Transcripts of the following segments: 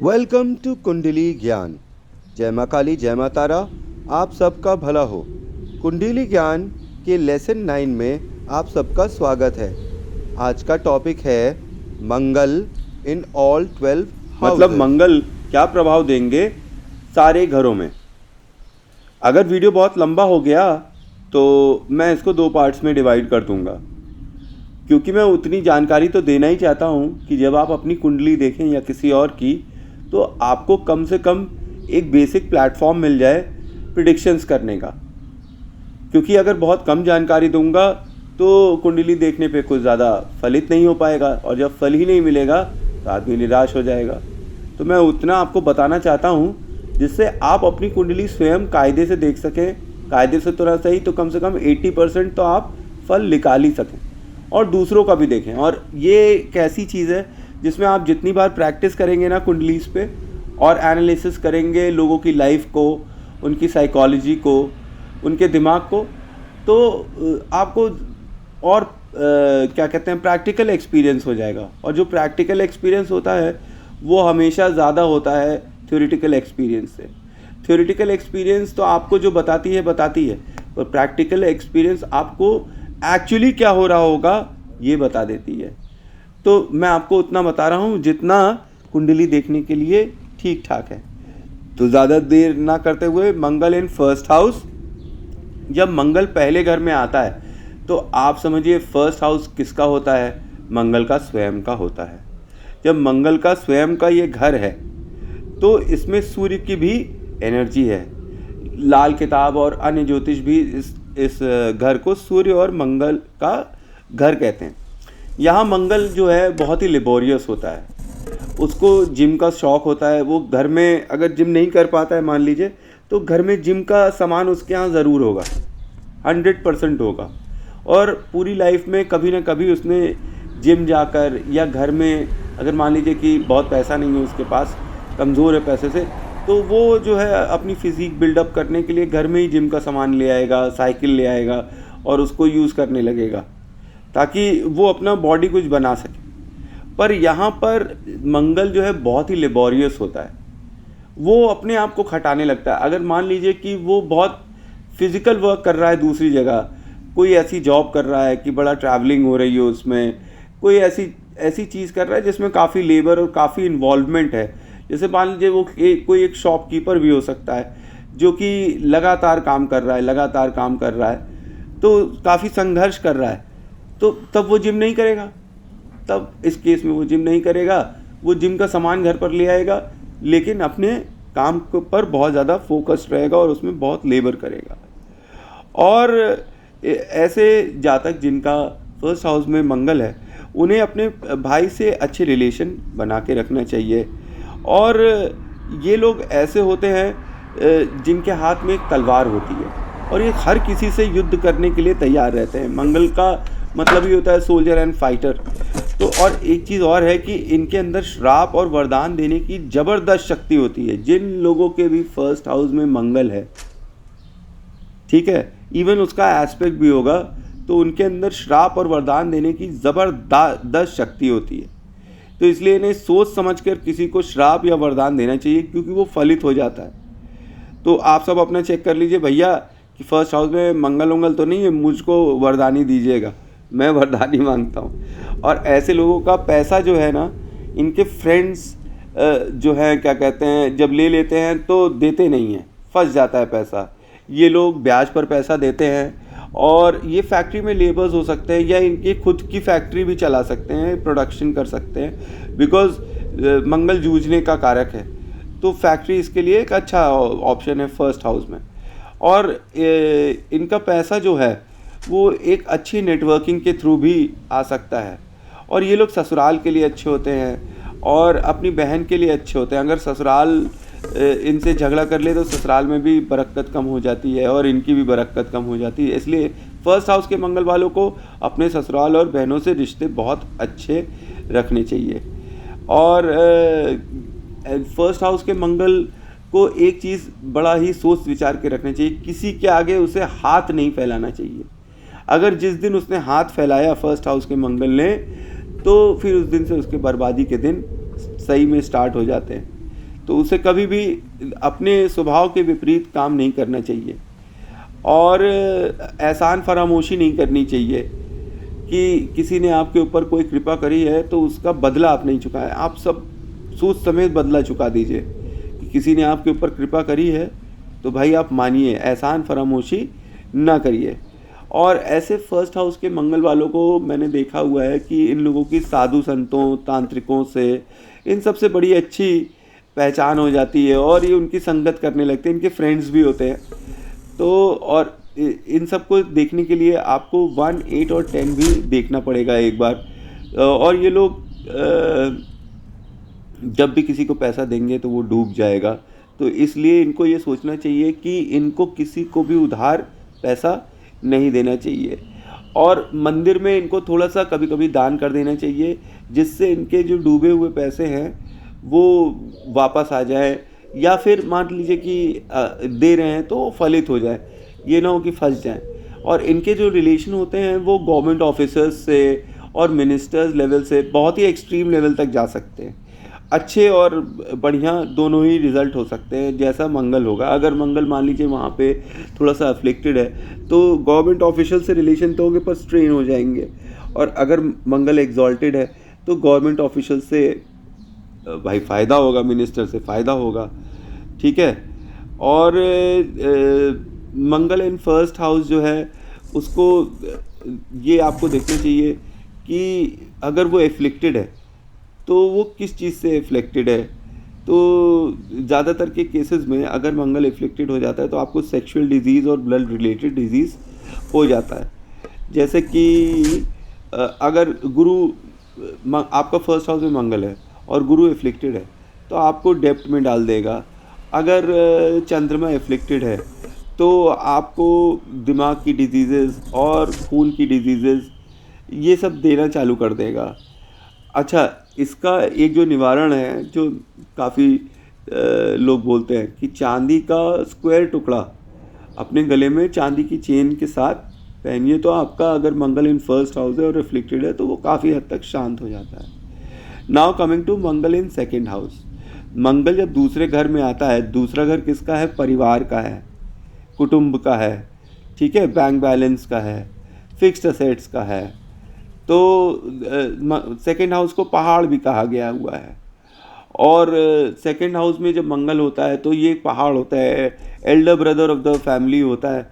Welcome to कुंडली ज्ञान। जय माँ काली, जय माँ तारा, आप सबका भला हो। कुंडली ज्ञान के लेसन 9 में आप सबका स्वागत है। आज का टॉपिक है मंगल इन ऑल 12 मतलब हाउसेस। मंगल क्या प्रभाव देंगे सारे घरों में। अगर वीडियो बहुत लंबा हो गया तो मैं इसको 2 पार्ट्स में डिवाइड कर दूंगा, क्योंकि मैं उतनी जानकारी तो देना ही चाहता हूँ कि जब आप अपनी कुंडली देखें या किसी और की, तो आपको कम से कम एक बेसिक प्लेटफॉर्म मिल जाए प्रिडिक्शंस करने का। क्योंकि अगर बहुत कम जानकारी दूंगा तो कुंडली देखने पे कुछ ज़्यादा फलित नहीं हो पाएगा, और जब फल ही नहीं मिलेगा तो आदमी निराश हो जाएगा। तो मैं उतना आपको बताना चाहता हूँ जिससे आप अपनी कुंडली स्वयं कायदे से देख सकें। कायदे से तो ना सही तो कम से कम 80% तो आप फल निकाल ही सकें, और दूसरों का भी देखें। और ये एक ऐसी चीज़ है जिसमें आप जितनी बार प्रैक्टिस करेंगे ना कुंडलीज पे, और एनालिसिस करेंगे लोगों की लाइफ को, उनकी साइकोलॉजी को, उनके दिमाग को, तो आपको और क्या कहते हैं, प्रैक्टिकल एक्सपीरियंस हो जाएगा। और जो प्रैक्टिकल एक्सपीरियंस होता है वो हमेशा ज़्यादा होता है थ्योरेटिकल एक्सपीरियंस से। थ्योरेटिकल एक्सपीरियंस तो आपको जो बताती है, पर प्रैक्टिकल एक्सपीरियंस आपको एक्चुअली क्या हो रहा होगा ये बता देती है। तो मैं आपको उतना बता रहा हूँ जितना कुंडली देखने के लिए ठीक ठाक है। तो ज़्यादा देर ना करते हुए, मंगल इन फर्स्ट हाउस। जब मंगल पहले घर में आता है तो आप समझिए फर्स्ट हाउस किसका होता है? मंगल का स्वयं का होता है। जब मंगल का स्वयं का ये घर है तो इसमें सूर्य की भी एनर्जी है। लाल किताब और अन्य ज्योतिष भी इस घर को सूर्य और मंगल का घर कहते हैं। यहाँ मंगल जो है बहुत ही लेबोरियस होता है, उसको जिम का शौक़ होता है। वो घर में अगर जिम नहीं कर पाता है मान लीजिए, तो घर में जिम का सामान उसके यहाँ ज़रूर होगा, 100% होगा। और पूरी लाइफ में कभी ना कभी उसने जिम जाकर, या घर में अगर मान लीजिए कि बहुत पैसा नहीं है उसके पास, कमज़ोर है पैसे से, तो वो जो है अपनी फ़िज़ीक बिल्डअप करने के लिए घर में ही जिम का सामान ले आएगा, साइकिल ले आएगा और उसको यूज़ करने लगेगा ताकि वो अपना बॉडी कुछ बना सके। पर यहाँ पर मंगल जो है बहुत ही लेबोरियस होता है, वो अपने आप को खटाने लगता है। अगर मान लीजिए कि वो बहुत फिज़िकल वर्क कर रहा है दूसरी जगह, कोई ऐसी जॉब कर रहा है कि बड़ा ट्रैवलिंग हो रही है उसमें, कोई ऐसी चीज़ कर रहा है जिसमें काफ़ी लेबर और काफ़ी इन्वॉल्वमेंट है। जैसे मान लीजिए वो कोई एक शॉपकीपर भी हो सकता है जो कि लगातार काम कर रहा है, तो काफ़ी संघर्ष कर रहा है, तो तब वो जिम नहीं करेगा। तब इस केस में वो जिम नहीं करेगा, वो जिम का सामान घर पर ले आएगा, लेकिन अपने काम पर बहुत ज़्यादा फोकस्ड रहेगा और उसमें बहुत लेबर करेगा। और ऐसे जातक जिनका फर्स्ट हाउस में मंगल है, उन्हें अपने भाई से अच्छे रिलेशन बना के रखना चाहिए। और ये लोग ऐसे होते हैं जिनके हाथ में एक तलवार होती है, और ये हर किसी से युद्ध करने के लिए तैयार रहते हैं। मंगल का मतलब ही होता है सोल्जर एंड फाइटर। तो और एक चीज़ और है कि इनके अंदर श्राप और वरदान देने की ज़बरदस्त शक्ति होती है। जिन लोगों के भी फर्स्ट हाउस में मंगल है, ठीक है, इवन उसका एस्पेक्ट भी होगा, तो उनके अंदर श्राप और वरदान देने की ज़बरदस्त शक्ति होती है। तो इसलिए इन्हें सोच समझकर किसी को श्राप या वरदान देना चाहिए, क्योंकि वो फलित हो जाता है। तो आप सब अपना चेक कर लीजिए भैया कि फर्स्ट हाउस में मंगल तो नहीं है, मुझको वरदानी दीजिएगा, मैं वरदानी मांगता हूँ। और ऐसे लोगों का पैसा जो है ना, इनके फ्रेंड्स जो है क्या कहते हैं, जब ले लेते हैं तो देते नहीं हैं, फंस जाता है पैसा। ये लोग ब्याज पर पैसा देते हैं, और ये फैक्ट्री में लेबर्स हो सकते हैं, या इनकी खुद की फैक्ट्री भी चला सकते हैं, प्रोडक्शन कर सकते हैं, बिकॉज मंगल जूझने का कारक है। तो फैक्ट्री इसके लिए एक अच्छा ऑप्शन है फर्स्ट हाउस में। और इनका पैसा जो है वो एक अच्छी नेटवर्किंग के थ्रू भी आ सकता है। और ये लोग ससुराल के लिए अच्छे होते हैं, और अपनी बहन के लिए अच्छे होते हैं। अगर ससुराल इनसे झगड़ा कर ले तो ससुराल में भी बरकत कम हो जाती है, और इनकी भी बरकत कम हो जाती है। इसलिए फर्स्ट हाउस के मंगल वालों को अपने ससुराल और बहनों से रिश्ते बहुत अच्छे रखने चाहिए। और फर्स्ट हाउस के मंगल को एक चीज़ बड़ा ही सोच विचार के रखना चाहिए, किसी के आगे उसे हाथ नहीं फैलाना चाहिए। अगर जिस दिन उसने हाथ फैलाया फर्स्ट हाउस के मंगल ने, तो फिर उस दिन से उसके बर्बादी के दिन सही में स्टार्ट हो जाते हैं। तो उसे कभी भी अपने स्वभाव के विपरीत काम नहीं करना चाहिए। और एहसान फरामोशी नहीं करनी चाहिए कि किसी ने आपके ऊपर कोई कृपा करी है तो उसका बदला आप नहीं चुकाएं। आप सब सूद समेत बदला चुका दीजिए। कि किसी ने आपके ऊपर कृपा करी है तो भाई आप मानिए, एहसान फरामोशी ना करिए। और ऐसे फर्स्ट हाउस के मंगल वालों को मैंने देखा हुआ है कि इन लोगों की साधु संतों, तांत्रिकों से, इन सब से बड़ी अच्छी पहचान हो जाती है और ये उनकी संगत करने लगते हैं, इनके फ्रेंड्स भी होते हैं। तो और इन सब को देखने के लिए आपको 1, 8 और 10 भी देखना पड़ेगा एक बार। और ये लोग जब भी किसी को पैसा देंगे तो वो डूब जाएगा। तो इसलिए इनको ये सोचना चाहिए कि इनको किसी को भी उधार पैसा नहीं देना चाहिए। और मंदिर में इनको थोड़ा सा कभी कभी दान कर देना चाहिए, जिससे इनके जो डूबे हुए पैसे हैं वो वापस आ जाए, या फिर मान लीजिए कि दे रहे हैं तो फलित हो जाए, ये ना हो कि फंस जाएं। और इनके जो रिलेशन होते हैं वो गवर्नमेंट ऑफिसर्स से और मिनिस्टर्स लेवल से बहुत ही एक्सट्रीम लेवल तक जा सकते हैं। अच्छे और बढ़िया दोनों ही रिज़ल्ट हो सकते हैं, जैसा मंगल होगा। अगर मंगल मान लीजिए वहाँ पे थोड़ा सा अफ्लिक्टेड है तो गवर्नमेंट ऑफिशियल से रिलेशन तो होंगे पर स्ट्रेन हो जाएंगे। और अगर मंगल एग्जॉल्टेड है तो गवर्नमेंट ऑफिशियल से भाई फ़ायदा होगा, मिनिस्टर से फ़ायदा होगा, ठीक है। और मंगल इन फर्स्ट हाउस जो है उसको ये आपको देखना चाहिए कि अगर वो एफ्लिक्टेड है तो वो किस चीज़ से एफ्लिक्टेड है। तो ज़्यादातर के केसेस में अगर मंगल एफ्लिक्टेड हो जाता है तो आपको सेक्सुअल डिजीज़ और ब्लड रिलेटेड डिजीज़ हो जाता है। जैसे कि अगर आपका फर्स्ट हाउस में मंगल है और गुरु एफ्लिक्टेड है तो आपको डेप्ट में डाल देगा। अगर चंद्रमा एफ्लिक्टेड है तो आपको दिमाग की डिजीज़ेज़ और खून की डिजीज़ेज़ ये सब देना चालू कर देगा। अच्छा, इसका एक जो निवारण है जो काफ़ी लोग बोलते हैं कि चांदी का स्क्वायर टुकड़ा अपने गले में चांदी की चेन के साथ पहनिए, तो आपका अगर मंगल इन फर्स्ट हाउस है और रिफ्लेक्टेड है तो वो काफ़ी हद तक शांत हो जाता है। Now coming to Mangal in second house. Mangal जब दूसरे घर में आता है, दूसरा घर किसका है? परिवार का है, कुटुंब का है, ठीक है, बैंक बैलेंस का है, फिक्स्ड असेट्स का है। तो सेकेंड हाउस को पहाड़ भी कहा गया हुआ है। और सेकेंड हाउस में जब मंगल होता है तो ये पहाड़ होता है, Elder brother of the family होता है।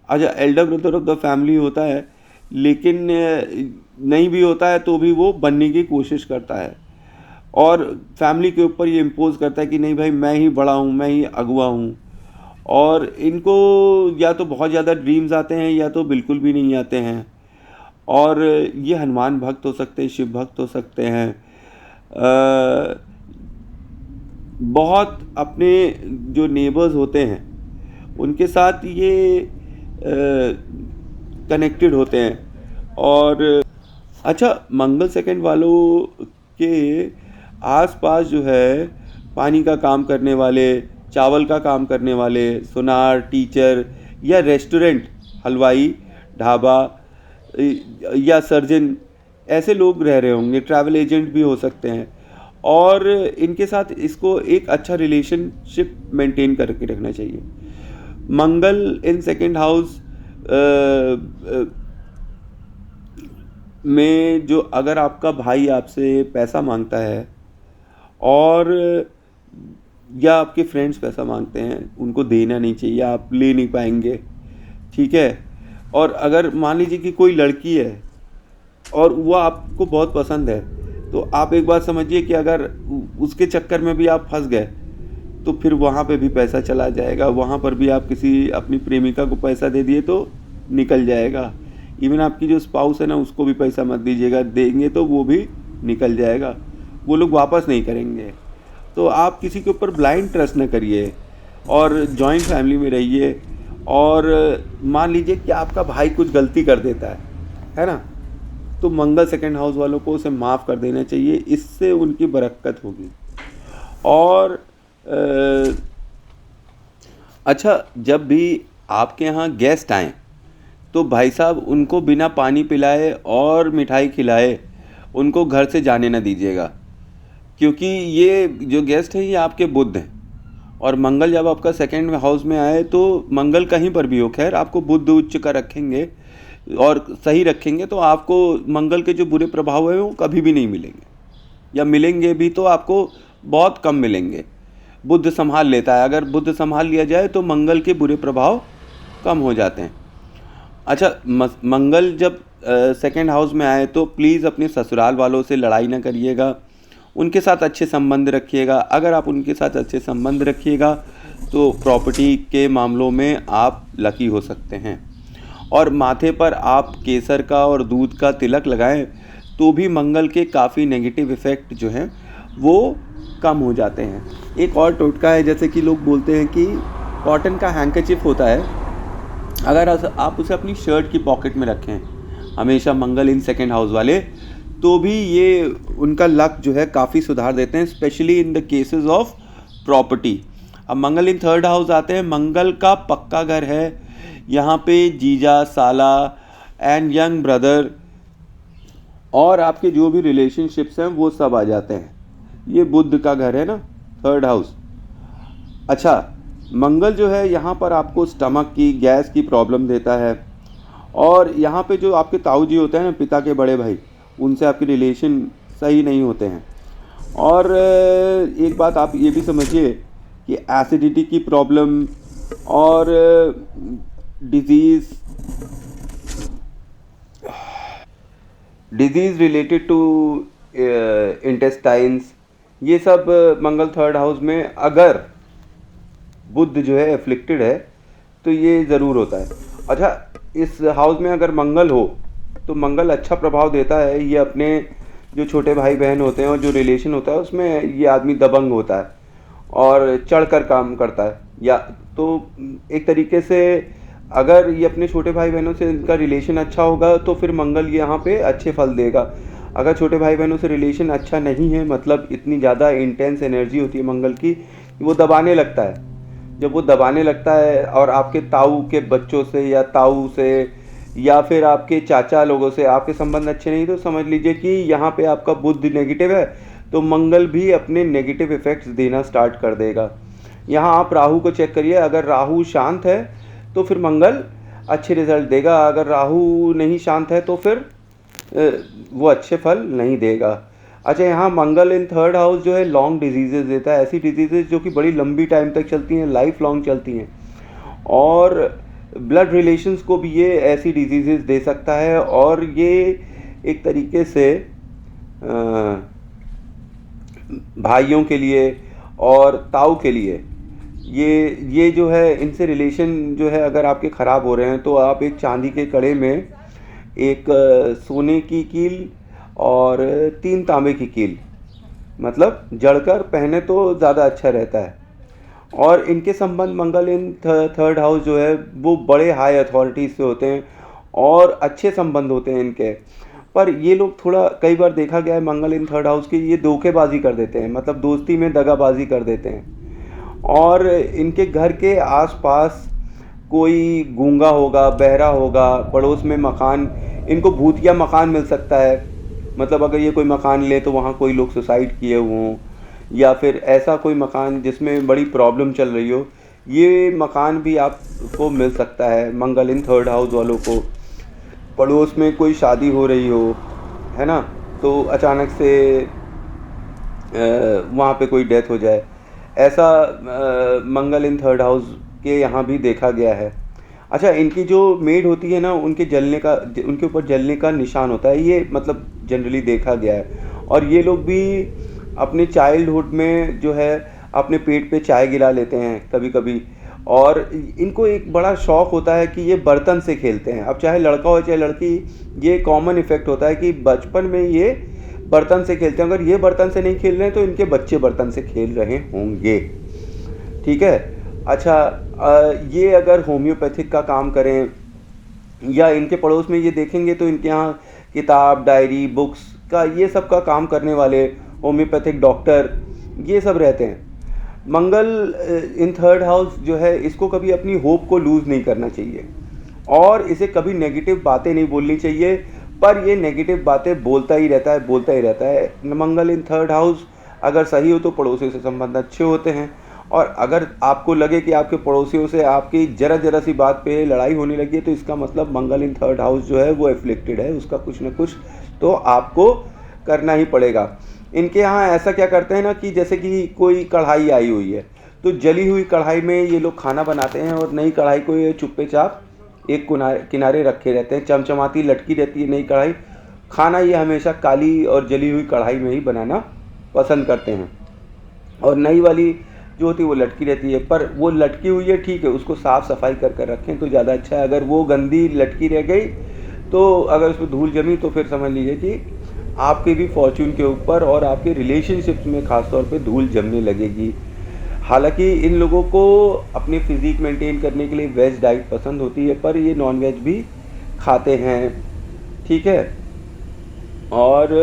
अच्छा, Elder brother of the family होता है, लेकिन नहीं भी होता है तो भी वो बनने की कोशिश करता है और फैमिली के ऊपर ये इम्पोज करता है कि नहीं भाई मैं ही बड़ा हूँ, मैं ही अगुआ हूँ। और इनको या तो बहुत ज़्यादा ड्रीम्स आते हैं या तो बिल्कुल भी नहीं आते हैं। और ये हनुमान भक्त हो सकते हैं, शिव भक्त हो सकते हैं, बहुत अपने जो नेबर्स होते हैं उनके साथ ये कनेक्टेड होते हैं। और अच्छा, मंगल सेकंड वालों के आसपास जो है पानी का काम करने वाले, चावल का काम करने वाले, सुनार, टीचर या रेस्टोरेंट, हलवाई, ढाबा या सर्जन, ऐसे लोग रह रहे होंगे, ट्रैवल एजेंट भी हो सकते हैं। और इनके साथ इसको एक अच्छा रिलेशनशिप मेंटेन करके रखना चाहिए। मंगल इन सेकंड हाउस में जो अगर आपका भाई आपसे पैसा मांगता है और या आपके फ्रेंड्स पैसा मांगते हैं, उनको देना नहीं चाहिए, आप ले नहीं पाएंगे, ठीक है। और अगर मान लीजिए कि कोई लड़की है और वो आपको बहुत पसंद है तो आप एक बात समझिए कि अगर उसके चक्कर में भी आप फंस गए तो फिर वहाँ पे भी पैसा चला जाएगा। वहाँ पर भी आप किसी अपनी प्रेमिका को पैसा दे दिए तो निकल जाएगा। इवन आपकी जो स्पाउस है ना, उसको भी पैसा मत दीजिएगा, देंगे तो वो भी निकल जाएगा, वो लोग वापस नहीं करेंगे। तो आप किसी के ऊपर ब्लाइंड ट्रस्ट न करिए और जॉइंट फैमिली में रहिए। और मान लीजिए कि आपका भाई कुछ गलती कर देता है ना, तो मंगल सेकंड हाउस वालों को उसे माफ़ कर देना चाहिए, इससे उनकी बरकत होगी। और अच्छा, जब भी आपके यहाँ गेस्ट आएँ तो भाई साहब उनको बिना पानी पिलाए और मिठाई खिलाए उनको घर से जाने ना दीजिएगा। क्योंकि ये जो गेस्ट हैं ये आपके बुध हैं, और मंगल जब आपका सेकंड हाउस में आए तो मंगल कहीं पर भी हो, खैर आपको बुध उच्च का रखेंगे और सही रखेंगे तो आपको मंगल के जो बुरे प्रभाव हैं वो कभी भी नहीं मिलेंगे, या मिलेंगे भी तो आपको बहुत कम मिलेंगे। बुध संभाल लेता है, अगर बुध संभाल लिया जाए तो मंगल के बुरे प्रभाव कम हो जाते हैं। अच्छा, मंगल जब सेकंड हाउस में आए तो प्लीज़ अपने ससुराल वालों से लड़ाई ना करिएगा, उनके साथ अच्छे संबंध रखिएगा। अगर आप उनके साथ अच्छे संबंध रखिएगा तो प्रॉपर्टी के मामलों में आप लकी हो सकते हैं। और माथे पर आप केसर का और दूध का तिलक लगाएं तो भी मंगल के काफ़ी नेगेटिव इफ़ेक्ट जो हैं वो कम हो जाते हैं। एक और टोटका है, जैसे कि लोग बोलते हैं कि कॉटन का हैंकरचिफ होता है, अगर आप उसे अपनी शर्ट की पॉकेट में रखें हमेशा, मंगल इन सेकंड हाउस वाले, तो भी ये उनका लक जो है काफ़ी सुधार देते हैं, specially in the cases of property. अब मंगल इन थर्ड हाउस आते हैं, मंगल का पक्का घर है, यहाँ पे जीजा, साला एंड यंग ब्रदर और आपके जो भी रिलेशनशिप्स हैं वो सब आ जाते हैं। ये बुध का घर है ना, थर्ड हाउस। अच्छा, मंगल जो है यहाँ पर आपको स्टमक की, गैस की प्रॉब्लम देता है, और यहाँ पे जो आपके ताऊ जी होते हैं ना, पिता के बड़े भाई, उनसे आपके रिलेशन सही नहीं होते हैं। और एक बात आप ये भी समझिए कि एसिडिटी की प्रॉब्लम और डिजीज़ रिलेटेड टू इंटेस्टाइन्स, ये सब मंगल थर्ड हाउस में अगर बुध जो है एफ्लिक्टेड है तो ये ज़रूर होता है। अच्छा, इस हाउस में अगर मंगल हो तो मंगल अच्छा प्रभाव देता है, ये अपने जो छोटे भाई बहन होते हैं और जो रिलेशन होता है उसमें ये आदमी दबंग होता है और चढ़कर काम करता है। या तो एक तरीके से अगर ये अपने छोटे भाई बहनों से इनका रिलेशन अच्छा होगा तो फिर मंगल यहाँ पे अच्छे फल देगा। अगर छोटे भाई बहनों से रिलेशन अच्छा नहीं है, मतलब इतनी ज़्यादा इंटेंस एनर्जी होती है मंगल की, वो दबाने लगता है। जब वो दबाने लगता है और आपके ताऊ के बच्चों से या ताऊ से या फिर आपके चाचा लोगों से आपके संबंध अच्छे नहीं, तो समझ लीजिए कि यहाँ पे आपका बुध नेगेटिव है, तो मंगल भी अपने नेगेटिव इफ़ेक्ट्स देना स्टार्ट कर देगा। यहाँ आप राहु को चेक करिए, अगर राहु शांत है तो फिर मंगल अच्छे रिजल्ट देगा, अगर राहु नहीं शांत है तो फिर वो अच्छे फल नहीं देगा। अच्छा, यहाँ मंगल इन थर्ड हाउस जो है लॉन्ग डिजीज़ेस देता है, ऐसी डिजीज़ेस जो कि बड़ी लंबी टाइम तक चलती हैं, लाइफ लॉन्ग चलती हैं, और ब्लड रिलेशंस को भी ये ऐसी डिजीज़ेस दे सकता है। और ये एक तरीके से भाइयों के लिए और ताऊ के लिए ये जो है, इनसे रिलेशन जो है अगर आपके ख़राब हो रहे हैं तो आप एक चांदी के कड़े में एक सोने की कील और 3 तांबे की कील, मतलब जड़कर पहने तो ज़्यादा अच्छा रहता है। और इनके संबंध मंगल इन थर्ड हाउस जो है वो बड़े हाई अथॉरिटीज़ से होते हैं और अच्छे संबंध होते हैं इनके। पर ये लोग थोड़ा, कई बार देखा गया है मंगल इन थर्ड हाउस की, ये धोखेबाजी कर देते हैं, मतलब दोस्ती में दगाबाजी कर देते हैं। और इनके घर के आसपास कोई गूंगा होगा, बहरा होगा, पड़ोस में मकान, इनको भूतिया मकान मिल सकता है, मतलब अगर ये कोई मकान ले तो वहाँ कोई लोग सुसाइड किए हुए हों, या फिर ऐसा कोई मकान जिसमें बड़ी प्रॉब्लम चल रही हो, ये मकान भी आपको मिल सकता है मंगल इन थर्ड हाउस वालों को। पड़ोस में कोई शादी हो रही हो, है ना, तो अचानक से वहाँ पे कोई डेथ हो जाए, ऐसा मंगल इन थर्ड हाउस के यहाँ भी देखा गया है। अच्छा, इनकी जो मेड होती है ना, उनके ऊपर जलने का निशान होता है, ये मतलब जनरली देखा गया है। और ये लोग भी अपने चाइल्डहुड में जो है अपने पेट पे चाय गिरा लेते हैं कभी कभी, और इनको एक बड़ा शौक़ होता है कि ये बर्तन से खेलते हैं। अब चाहे लड़का हो चाहे लड़की, ये कॉमन इफ़ेक्ट होता है कि बचपन में ये बर्तन से खेलते हैं। अगर ये बर्तन से नहीं खेल रहे हैं तो इनके बच्चे बर्तन से खेल रहे होंगे, ठीक है। अच्छा, ये अगर होम्योपैथिक का काम करें या इनके पड़ोस में ये देखेंगे तो इनके यहाँ किताब, डायरी, बुक्स का, ये सब का काम करने वाले होम्योपैथिक डॉक्टर, ये सब रहते हैं। मंगल इन थर्ड हाउस जो है, इसको कभी अपनी होप को लूज़ नहीं करना चाहिए और इसे कभी नेगेटिव बातें नहीं बोलनी चाहिए, पर ये नेगेटिव बातें बोलता ही रहता है। मंगल इन थर्ड हाउस अगर सही हो तो पड़ोसियों से संबंध अच्छे होते हैं, और अगर आपको लगे कि आपके पड़ोसियों से आपकी ज़रा सी बात पे लड़ाई होने लगी है, तो इसका मतलब मंगल इन थर्ड हाउस जो है वो एफ्लिक्टेड है, उसका कुछ ना कुछ तो आपको करना ही पड़ेगा। इनके यहाँ ऐसा क्या करते हैं ना कि जैसे कि कोई कढ़ाई आई हुई है, तो जली हुई कढ़ाई में ये लोग खाना बनाते हैं, और नई कढ़ाई को ये चुप्पे चाप एक किनारे रखे रहते हैं। चमचमाती लटकी रहती है नई कढ़ाई, खाना ये हमेशा काली और जली हुई कढ़ाई में ही बनाना पसंद करते हैं। और नई वाली जो होती है वो लटकी रहती है, पर वो लटकी हुई है ठीक है, उसको साफ़ सफाई कर रखें तो ज़्यादा अच्छा है। अगर वो गंदी लटकी रह गई, तो अगर उसमें धूल जमी, तो फिर समझ लीजिए कि आपके भी फॉर्च्यून के ऊपर और आपके रिलेशनशिप्स में ख़ास तौर पे धूल जमने लगेगी। हालांकि इन लोगों को अपनी फ़िज़िक मेंटेन करने के लिए वेज डाइट पसंद होती है, पर ये नॉन वेज भी खाते हैं, ठीक है। और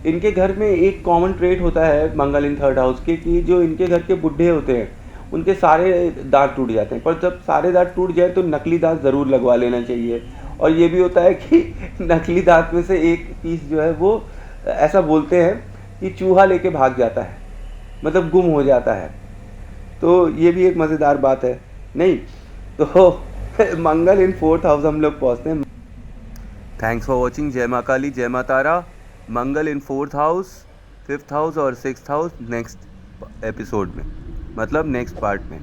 इनके घर में एक कॉमन ट्रेट होता है मंगल इन थर्ड हाउस के, कि जो इनके घर के बुढ़े होते हैं उनके सारे दांत टूट जाते हैं, पर जब सारे दांत टूट जाए तो नकली दांत ज़रूर लगवा लेना चाहिए। और ये भी होता है कि नकली दांत में से एक पीस जो है वो ऐसा बोलते हैं कि चूहा लेके भाग जाता है, मतलब गुम हो जाता है। तो ये भी एक मज़ेदार बात है नहीं। तो मंगल इन फोर्थ हाउस हम लोग पहुँचते हैं। Thanks for watching. जय माँ काली, जय माँ Tara. Mangal in fourth house, fifth house और सिक्स्थ हाउस नेक्स्ट एपिसोड में, मतलब नेक्स्ट पार्ट में।